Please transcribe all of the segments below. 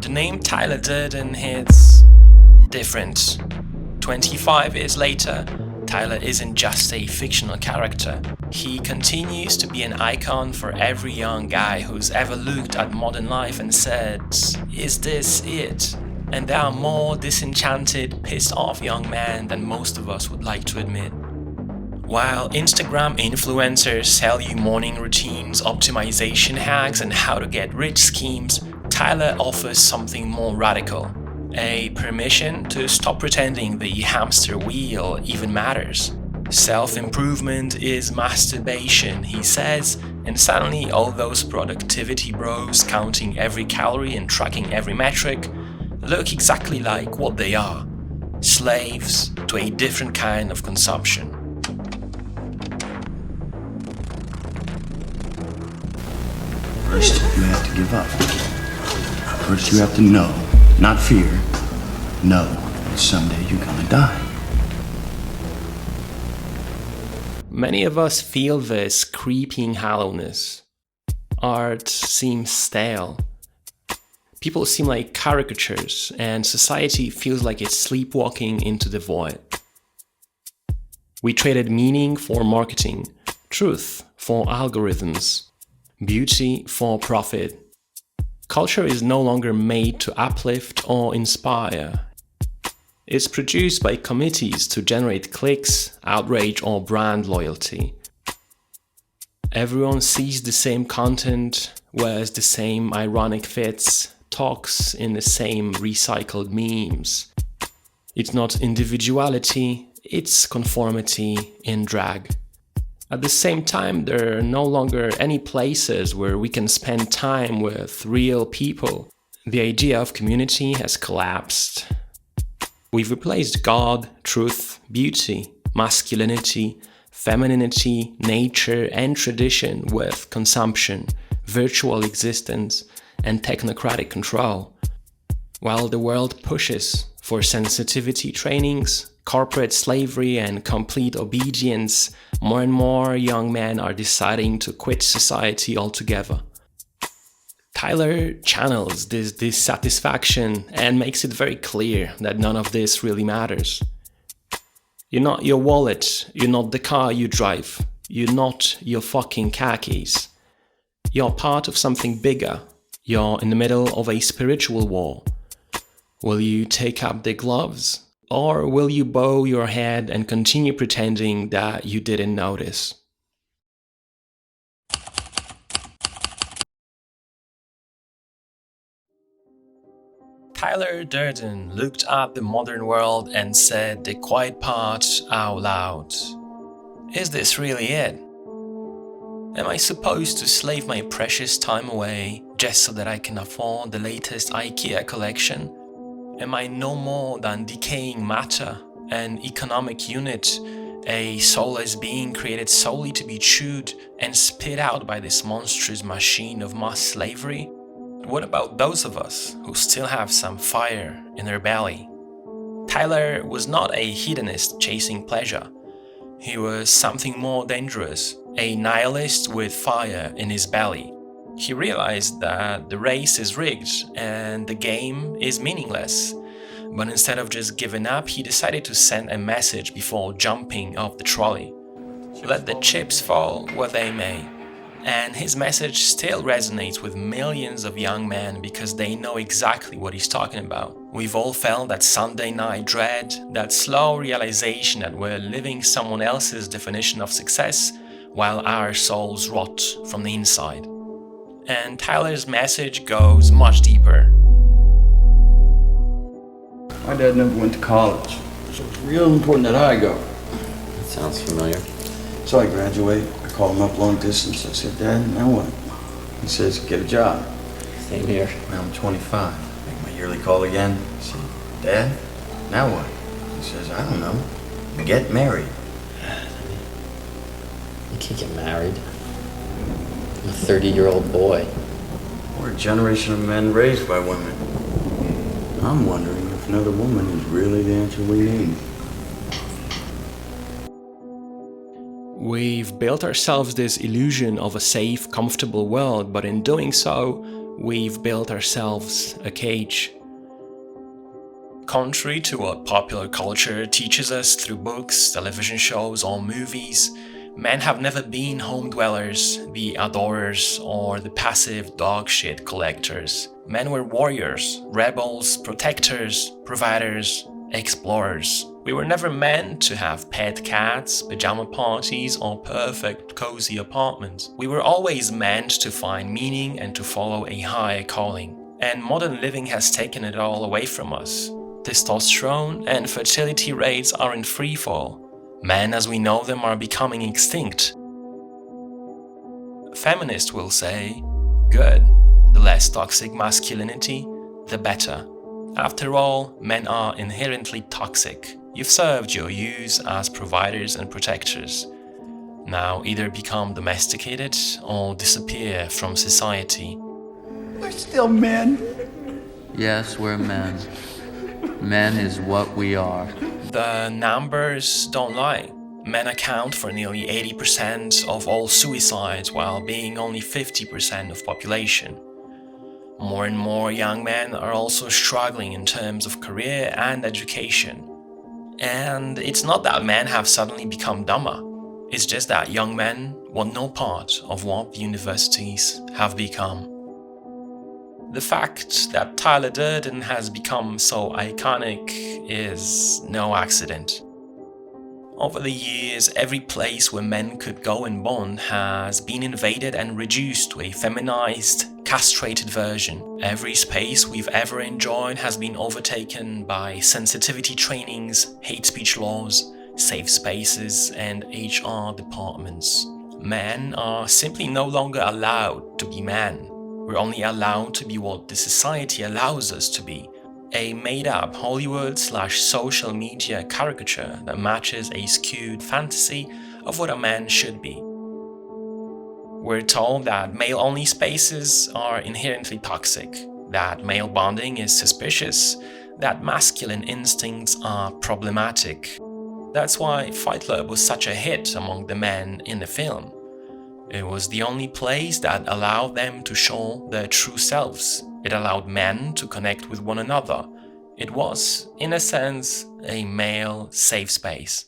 The name Tyler Durden hits different. 25 years later, Tyler isn't just a fictional character. He continues to be an icon for every young guy who's ever looked at modern life and said, "Is this it?" And there are more disenchanted, pissed off young men than most of us would like to admit. While Instagram influencers sell you morning routines, optimization hacks, and how to get rich schemes, Tyler offers something more radical. A permission to stop pretending the hamster wheel even matters. Self-improvement is masturbation, he says, and suddenly all those productivity bros counting every calorie and tracking every metric look exactly like what they are: slaves to a different kind of consumption. First, you have to give up. First, you have to know, not fear, know that someday you're gonna die. Many of us feel this creeping hollowness. Art seems stale. People seem like caricatures, and society feels like it's sleepwalking into the void. We traded meaning for marketing, truth for algorithms, beauty for profit. Culture is no longer made to uplift or inspire. It's produced by committees to generate clicks, outrage, or brand loyalty. Everyone sees the same content, wears the same ironic fits, talks in the same recycled memes. It's not individuality, it's conformity in drag. At the same time, there are no longer any places where we can spend time with real people. The idea of community has collapsed. We've replaced God, truth, beauty, masculinity, femininity, nature, and tradition with consumption, virtual existence, and technocratic control. While the world pushes for sensitivity trainings, corporate slavery, and complete obedience, more and more young men are deciding to quit society altogether. Tyler channels this dissatisfaction and makes it very clear that none of this really matters. You're not your wallet, you're not the car you drive, you're not your fucking khakis. You're part of something bigger. You're in the middle of a spiritual war. Will you take up the gloves? Or will you bow your head and continue pretending that you didn't notice? Tyler Durden looked at the modern world and said the quiet part out loud. Is this really it? Am I supposed to slave my precious time away just so that I can afford the latest IKEA collection? Am I no more than decaying matter, an economic unit, a soulless being created solely to be chewed and spit out by this monstrous machine of mass slavery? What about those of us who still have some fire in their belly? Tyler was not a hedonist chasing pleasure. He was something more dangerous, a nihilist with fire in his belly. He realized that the race is rigged and the game is meaningless. But instead of just giving up, he decided to send a message before jumping off the trolley. Let the chips fall where they may. And his message still resonates with millions of young men because they know exactly what he's talking about. We've all felt that Sunday night dread, that slow realization that we're living someone else's definition of success while our souls rot from the inside. And Tyler's message goes much deeper. My dad never went to college, so it's real important that I go. That sounds familiar. So I graduate, I call him up long distance. I said, Dad, now what? He says, get a job. Same here. Now I'm 25. Make my yearly call again. I said, Dad, now what? He says, I don't know. Get married. You can't get married. I'm a 30-year-old boy. We're a generation of men raised by women. I'm wondering if another woman is really the answer we need. We've built ourselves this illusion of a safe, comfortable world, but in doing so, We've built ourselves a cage. Contrary to what popular culture teaches us through books, television shows, or movies, men have never been home dwellers, the adorers, or the passive dog shit collectors. Men were warriors, rebels, protectors, providers, explorers. We were never meant to have pet cats, pajama parties, or perfect cozy apartments. We were always meant to find meaning and to follow a higher calling. And modern living has taken it all away from us. Testosterone and fertility rates are in freefall. Men as we know them are becoming extinct. Feminists will say, good, the less toxic masculinity, the better. After all, men are inherently toxic. You've served your use as providers and protectors. Now either become domesticated or disappear from society. We're still men. Yes, we're men. Men is what we are. The numbers don't lie. Men account for nearly 80% of all suicides while being only 50% of population. More and more young men are also struggling in terms of career and education. And it's not that men have suddenly become dumber. It's just that young men want no part of what the universities have become. The fact that Tyler Durden has become so iconic is no accident. Over the years, every place where men could go and bond has been invaded and reduced to a feminized, castrated version. Every space we've ever enjoyed has been overtaken by sensitivity trainings, hate speech laws, safe spaces, and HR departments. Men are simply no longer allowed to be men. We're only allowed to be what the society allows us to be. A made-up Hollywood/social media caricature that matches a skewed fantasy of what a man should be. We're told that male-only spaces are inherently toxic, that male bonding is suspicious, that masculine instincts are problematic. That's why Fight Club was such a hit among the men in the film. It was the only place that allowed them to show their true selves. It allowed men to connect with one another. It was, in a sense, a male safe space.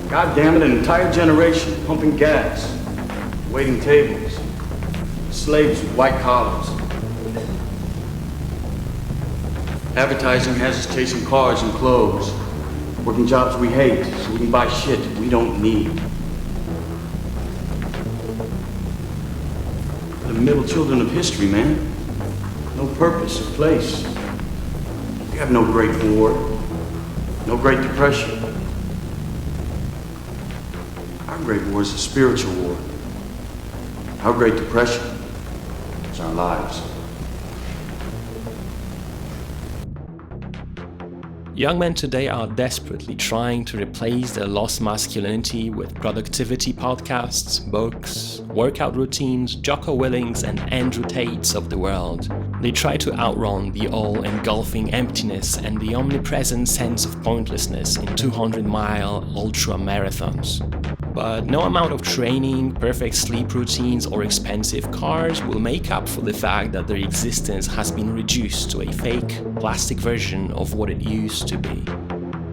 God damn it, an entire generation pumping gas, waiting tables, slaves with white collars. Advertising has us chasing cars and clothes, working jobs we hate so we can buy shit we don't need. We're the middle children of history, man. No purpose or place. We have no great war, no great depression. Our great war is a spiritual war. Our great depression is our lives. Young men today are desperately trying to replace their lost masculinity with productivity podcasts, books, workout routines, Jocko Willings and Andrew Tates of the world. They try to outrun the all-engulfing emptiness and the omnipresent sense of pointlessness in 200-mile ultra marathons. But no amount of training, perfect sleep routines, or expensive cars will make up for the fact that their existence has been reduced to a fake, plastic version of what it used to be.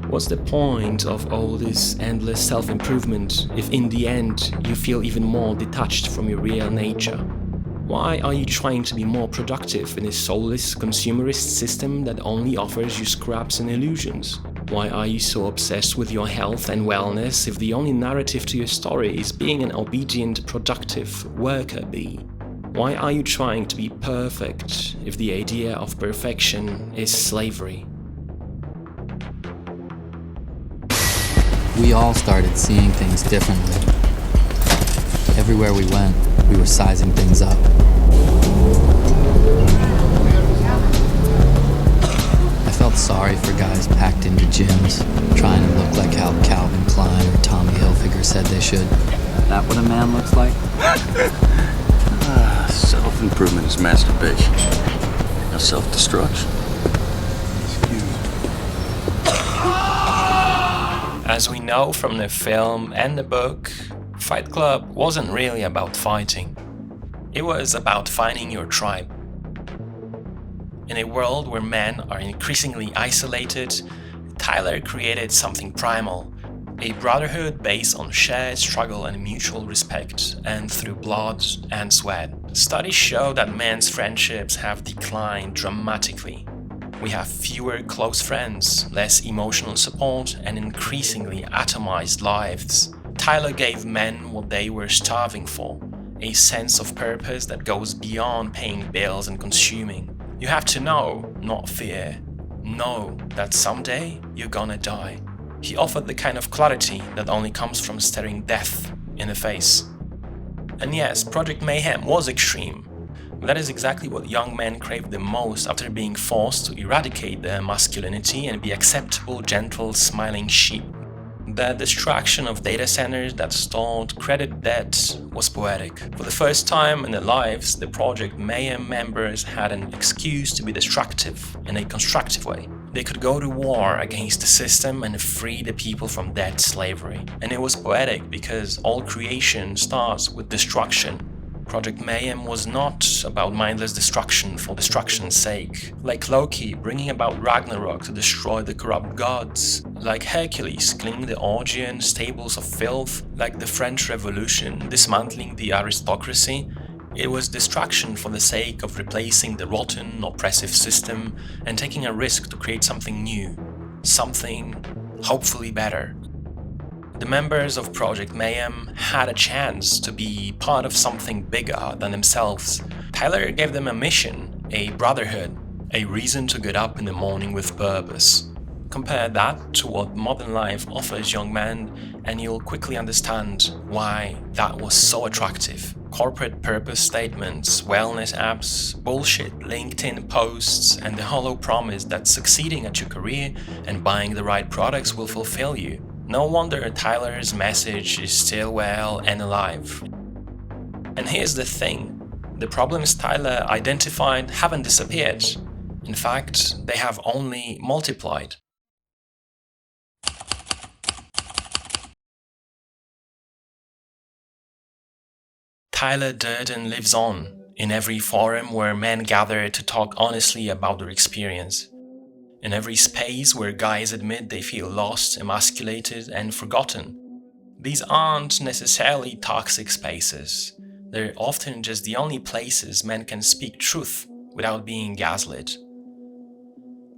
What's the point of all this endless self-improvement if in the end you feel even more detached from your real nature? Why are you trying to be more productive in a soulless consumerist system that only offers you scraps and illusions? Why are you so obsessed with your health and wellness if the only narrative to your story is being an obedient, productive worker bee? Why are you trying to be perfect if the idea of perfection is slavery? We all started seeing things differently. Everywhere we went, we were sizing things up. I felt sorry for guys packed into gyms, trying to look like how Calvin Klein or Tommy Hilfiger said they should. That what a man looks like? Self-improvement is masturbation. Now self-destruction. As we know from the film and the book, Fight Club wasn't really about fighting. It was about finding your tribe. In a world where men are increasingly isolated, Tyler created something primal, a brotherhood based on shared struggle and mutual respect, and through blood and sweat. Studies show that men's friendships have declined dramatically. We have fewer close friends, less emotional support, and increasingly atomized lives. Tyler gave men what they were starving for, a sense of purpose that goes beyond paying bills and consuming. You have to know, not fear. Know that someday you're gonna die. He offered the kind of clarity that only comes from staring death in the face. And yes, Project Mayhem was extreme. That is exactly what young men crave the most after being forced to eradicate their masculinity and be acceptable, gentle, smiling sheep. The destruction of data centers that stored credit debt was poetic. For the first time in their lives, the Project Mayhem members had an excuse to be destructive in a constructive way. They could go to war against the system and free the people from debt slavery. And it was poetic because all creation starts with destruction. Project Mayhem was not about mindless destruction for destruction's sake, like Loki bringing about Ragnarok to destroy the corrupt gods, like Hercules cleaning the Augean stables of filth, like the French Revolution dismantling the aristocracy. It was destruction for the sake of replacing the rotten, oppressive system and taking a risk to create something new, something hopefully better. The members of Project Mayhem had a chance to be part of something bigger than themselves. Tyler gave them a mission, a brotherhood, a reason to get up in the morning with purpose. Compare that to what modern life offers young men, and you'll quickly understand why that was so attractive. Corporate purpose statements, wellness apps, bullshit LinkedIn posts, and the hollow promise that succeeding at your career and buying the right products will fulfill you. No wonder Tyler's message is still well and alive. And here's the thing, the problems Tyler identified haven't disappeared. In fact, they have only multiplied. Tyler Durden lives on in every forum where men gather to talk honestly about their experience. In every space where guys admit they feel lost, emasculated, and forgotten. These aren't necessarily toxic spaces. They're often just the only places men can speak truth without being gaslit.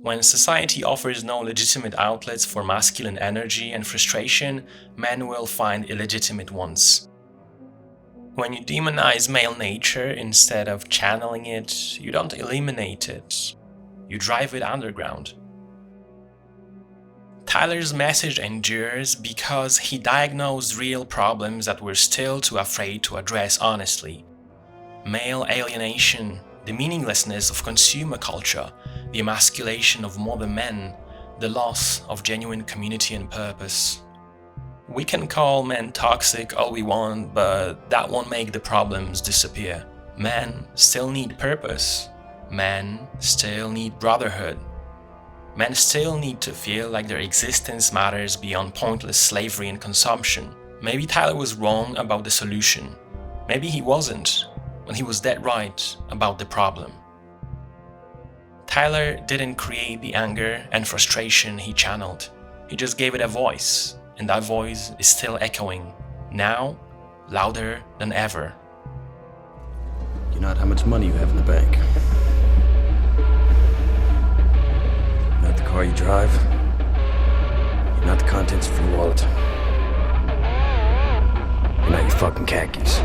When society offers no legitimate outlets for masculine energy and frustration, men will find illegitimate ones. When you demonize male nature instead of channeling it, you don't eliminate it. You drive it underground. Tyler's message endures because he diagnosed real problems that we're still too afraid to address honestly. Male alienation, the meaninglessness of consumer culture, the emasculation of modern men, the loss of genuine community and purpose. We can call men toxic all we want, but that won't make the problems disappear. Men still need purpose. Men still need brotherhood. Men still need to feel like their existence matters beyond pointless slavery and consumption. Maybe Tyler was wrong about the solution. Maybe he wasn't, but he was dead right about the problem. Tyler didn't create the anger and frustration he channeled. He just gave it a voice, and that voice is still echoing, now louder than ever. You're not how much money you have in the bank. Not the car you drive. You're not the contents of your wallet. You're not your fucking khakis.